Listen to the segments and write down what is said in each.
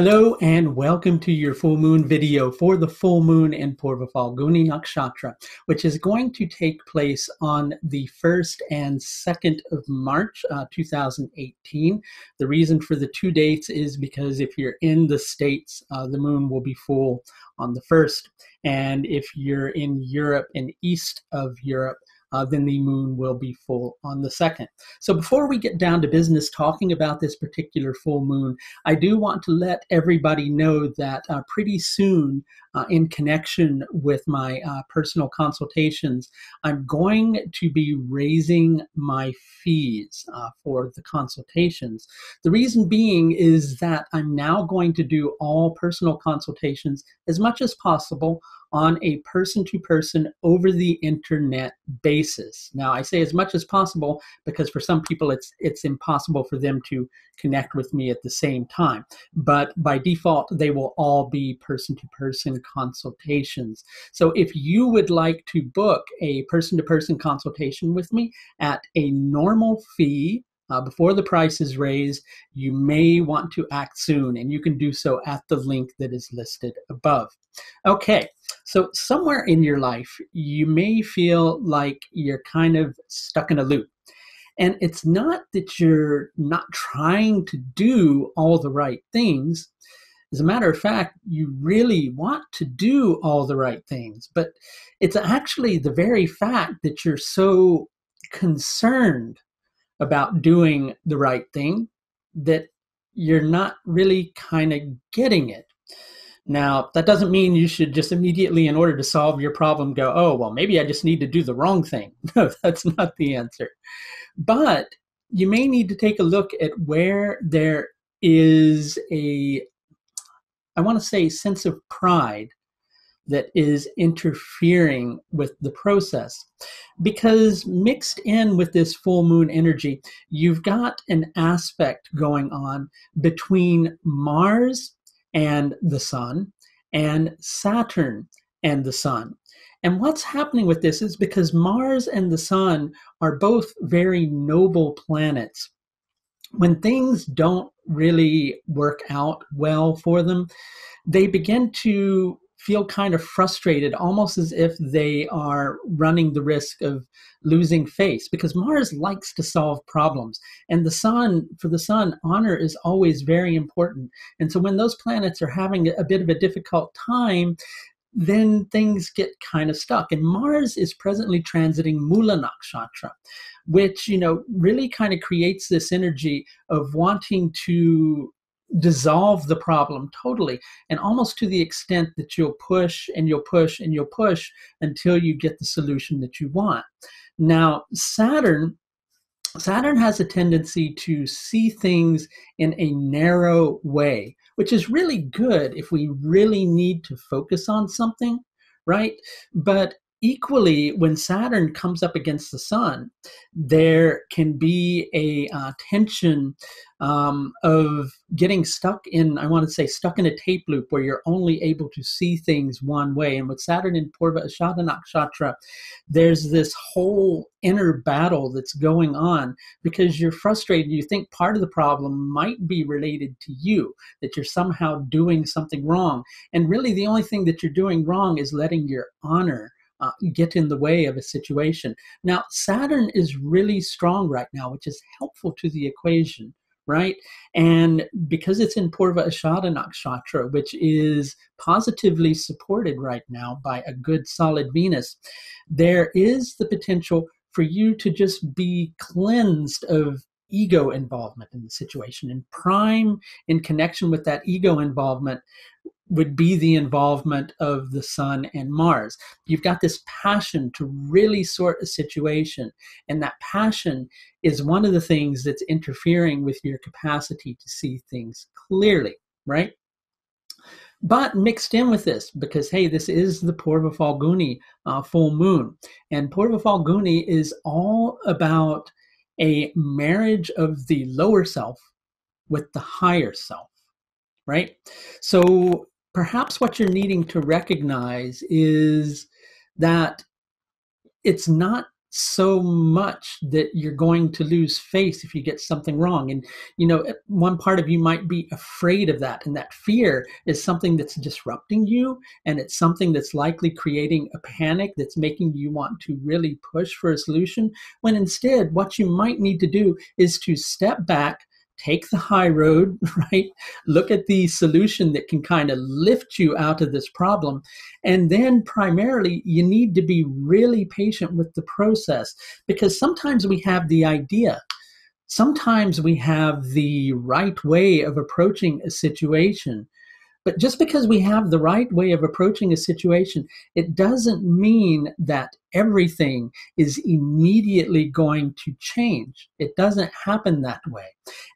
Hello and welcome to your full moon video for the full moon in Purva Phalguni Nakshatra, which is going to take place on the 1st and 2nd of March 2018. The reason for the two dates is because if you're in the States, the moon will be full on the 1st. And if you're in Europe and east of Europe, then the moon will be full on the 2nd. So before we get down to business talking about this particular full moon, I do want to let everybody know that pretty soon, in connection with my personal consultations, I'm going to be raising my fees for the consultations. The reason being is that I'm now going to do all personal consultations as much as possible on a person-to-person over the internet basis. Now, I say as much as possible because for some people it's impossible for them to connect with me at the same time. But by default, they will all be person-to-person consultations. So if you would like to book a person-to-person consultation with me at a normal fee, before the price is raised, you may want to act soon, and you can do so at the link that is listed above. Okay, so somewhere in your life, you may feel like you're kind of stuck in a loop. And it's not that you're not trying to do all the right things. As a matter of fact, you really want to do all the right things, but it's actually the very fact that you're so concerned about doing the right thing that you're not really kind of getting it. Now, that doesn't mean you should just immediately, in order to solve your problem, go, oh, well, maybe I just need to do the wrong thing. No, that's not the answer. But you may need to take a look at where there is a, I want to say, sense of pride that is interfering with the process. Because mixed in with this full moon energy, you've got an aspect going on between Mars and the sun and Saturn and the sun. And what's happening with this is because Mars and the sun are both very noble planets. When things don't really work out well for them, they begin to feel kind of frustrated, almost as if they are running the risk of losing face, because Mars likes to solve problems. And the sun, for the sun, honor is always very important. And so when those planets are having a bit of a difficult time, then things get kind of stuck. And Mars is presently transiting Mula Nakshatra, which, really kind of creates this energy of wanting to dissolve the problem totally, and almost to the extent that you'll push and you'll push and you'll push until you get the solution that you want. Now, Saturn has a tendency to see things in a narrow way, which is really good if we really need to focus on something, right? But equally, when Saturn comes up against the sun, there can be a tension of getting stuck in, I want to say, stuck in a tape loop where you're only able to see things one way. And with Saturn in Purva Ashadha Nakshatra, there's this whole inner battle that's going on because you're frustrated. You think part of the problem might be related to you, that you're somehow doing something wrong. And really the only thing that you're doing wrong is letting your honor get in the way of a situation. Now, Saturn is really strong right now, which is helpful to the equation, right? And because it's in Purva Ashadha Nakshatra, which is positively supported right now by a good solid Venus, there is the potential for you to just be cleansed of ego involvement in the situation. And prime in connection with that ego involvement would be the involvement of the sun and Mars. You've got this passion to really sort a situation, and that passion is one of the things that's interfering with your capacity to see things clearly, right? But mixed in with this, because hey, this is the Purva Phalguni full moon, and Purva Phalguni is all about a marriage of the lower self with the higher self, right? So perhaps what you're needing to recognize is that it's not so much that you're going to lose face if you get something wrong. And, one part of you might be afraid of that. And that fear is something that's disrupting you. And it's something that's likely creating a panic that's making you want to really push for a solution. When instead, what you might need to do is to step back, take the high road, right? Look at the solution that can kind of lift you out of this problem. And then primarily, you need to be really patient with the process, because sometimes we have the idea, sometimes we have the right way of approaching a situation. But just because we have the right way of approaching a situation, it doesn't mean that everything is immediately going to change. It doesn't happen that way.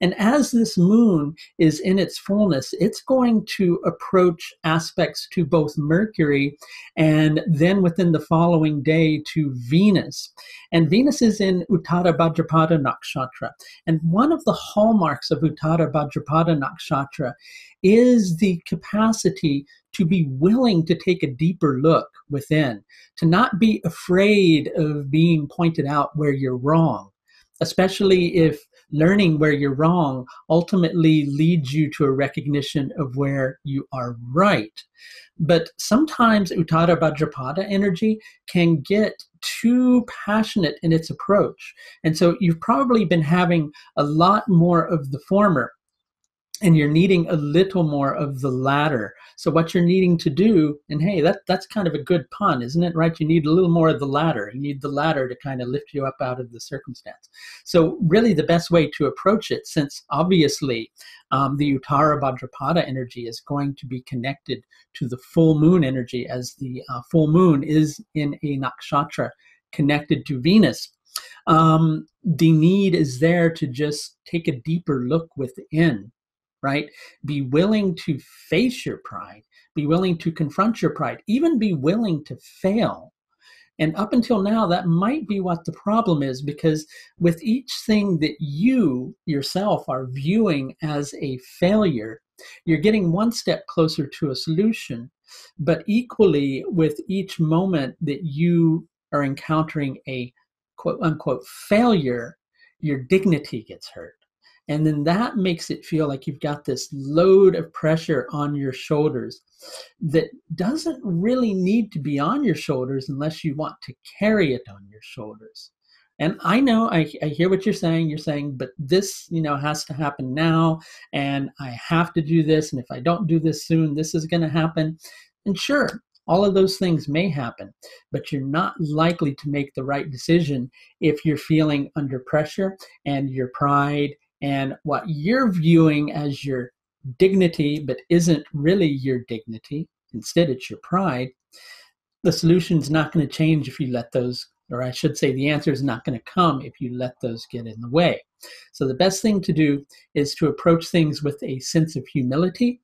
And as this moon is in its fullness, it's going to approach aspects to both Mercury and then within the following day to Venus. And Venus is in Uttara Bhadrapada Nakshatra. And one of the hallmarks of Uttara Bhadrapada Nakshatra is the capacity to be willing to take a deeper look within, to not be afraid of being pointed out where you're wrong, especially if learning where you're wrong ultimately leads you to a recognition of where you are right. But sometimes Uttara Bhadrapada energy can get too passionate in its approach. And so you've probably been having a lot more of the former, and you're needing a little more of the latter. So what you're needing to do, and hey, that's kind of a good pun, isn't it, right? You need a little more of the latter. You need the latter to kind of lift you up out of the circumstance. So really the best way to approach it, since obviously the Uttara Bhadrapada energy is going to be connected to the full moon energy, as the full moon is in a nakshatra connected to Venus. The need is there to just take a deeper look within, right? Be willing to face your pride, be willing to confront your pride, even be willing to fail. And up until now, that might be what the problem is, because with each thing that you yourself are viewing as a failure, you're getting one step closer to a solution. But equally, with each moment that you are encountering a quote unquote failure, your dignity gets hurt. And then that makes it feel like you've got this load of pressure on your shoulders that doesn't really need to be on your shoulders unless you want to carry it on your shoulders. And I know, I hear what you're saying. You're saying, but this, has to happen now, and I have to do this. And if I don't do this soon, this is going to happen. And sure, all of those things may happen, but you're not likely to make the right decision if you're feeling under pressure and your pride and what you're viewing as your dignity, but isn't really your dignity. Instead, it's your pride. The solution's not going to change if you let those, or I should say, the answer is not going to come if you let those get in the way. So the best thing to do is to approach things with a sense of humility.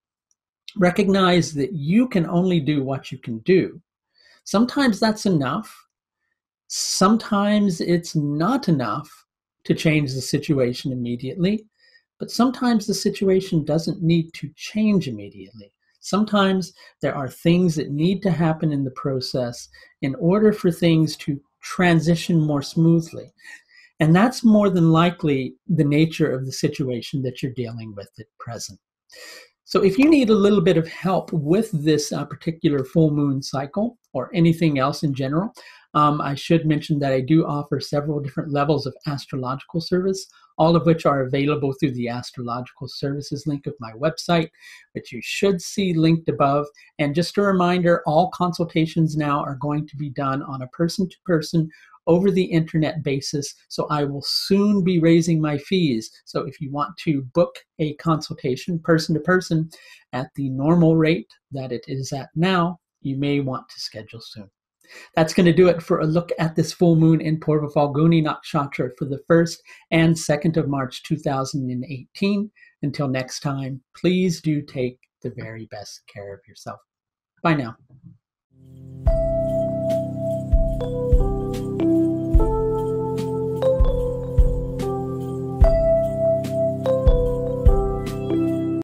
Recognize that you can only do what you can do. Sometimes that's enough. Sometimes it's not enough to change the situation immediately, but sometimes the situation doesn't need to change immediately. Sometimes there are things that need to happen in the process in order for things to transition more smoothly. And that's more than likely the nature of the situation that you're dealing with at present. So if you need a little bit of help with this particular full moon cycle, or anything else in general, I should mention that I do offer several different levels of astrological service, all of which are available through the astrological services link of my website, which you should see linked above. And just a reminder, all consultations now are going to be done on a person-to-person over the internet basis. So I will soon be raising my fees. So if you want to book a consultation person to person at the normal rate that it is at now, you may want to schedule soon. That's going to do it for a look at this full moon in Purva Phalguni Nakshatra for the 1st and 2nd of March 2018. Until next time, please do take the very best care of yourself. Bye now.